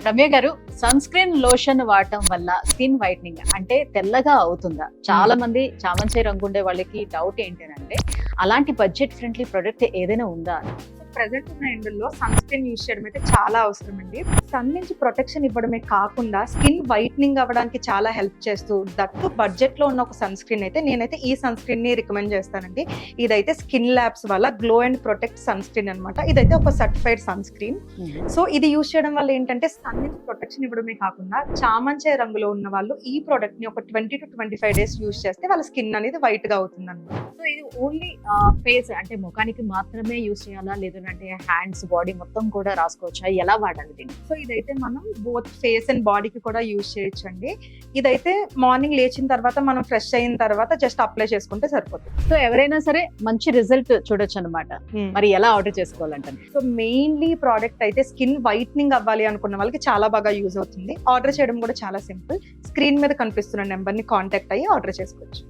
రమ్య గారు, sun screen lotion వాడటం వల్ల స్కిన్ వైట్నింగ్ అంటే తెల్లగా అవుతుందా? చాలా మంది చామంతి రంగు ఉండే వాళ్ళకి డౌట్ ఏంటంటే అలాంటి బడ్జెట్ ఫ్రెండ్లీ ప్రొడక్ట్ ఏదైనా ఉందా? ప్రెసెంట్ ఉన్న ఎండల్లో సన్ స్క్రీన్ యూజ్ చేయడం అయితే చాలా అవసరం అండి. సన్ నుంచి ప్రొటెక్షన్ ఇవ్వడమే కాకుండా స్కిన్ వైట్నింగ్ అవ్వడానికి చాలా హెల్ప్ చేస్తూ దట్టు బడ్జెట్ లో ఉన్న ఒక సన్ స్క్రీన్ అయితే నేనైతే ఈ సన్ స్క్రీన్ ని రికమెండ్ చేస్తానండి. ఇదైతే స్కిన్ ల్యాబ్స్ వల్ల glow and protect sunscreen అనమాట. ఇదైతే ఒక సర్టిఫైడ్ సన్ స్క్రీన్. సో ఇది యూజ్ చేయడం వల్ల ఏంటంటే సన్ నుంచి ప్రొటెక్షన్ ఇవ్వడమే కాకుండా చామంతి రంగులో ఉన్న వాళ్ళు ఈ ప్రోడక్ట్ ని ఒక 20 to 25 days యూజ్ చేస్తే వాళ్ళ స్కిన్ అనేది వైట్ గా అవుతుంది అనమాట. సో ఇది ఓన్లీ ఫేస్ అంటే ముఖానికి మాత్రమే యూజ్ చేయాలా, లేదంటే హ్యాండ్స్ బాడీ మొత్తం కూడా రాసుకోవచ్చా? ఎలా వాడాలి దీన్ని? సో ఇదైతే మనం బోత్ ఫేస్ అండ్ బాడీకి కూడా యూజ్ చేయొచ్చు అండి. ఇదైతే మార్నింగ్ లేచిన తర్వాత మనం ఫ్రెష్ అయిన తర్వాత జస్ట్ అప్లై చేసుకుంటే సరిపోతుంది. సో ఎవరైనా సరే మంచి రిజల్ట్ చూడొచ్చు అనమాట. మరి ఎలా ఆర్డర్ చేసుకోవాలంటే? సో మెయిన్లీ ప్రోడక్ట్ అయితే స్కిన్ వైట్నింగ్ అవ్వాలి అనుకున్న వాళ్ళకి చాలా బాగా యూజ్ అవుతుంది. ఆర్డర్ చేయడం కూడా చాలా సింపుల్. స్క్రీన్ మీద కనిపిస్తున్న నెంబర్ ని కాంటాక్ట్ అయ్యి ఆర్డర్ చేసుకోవచ్చు.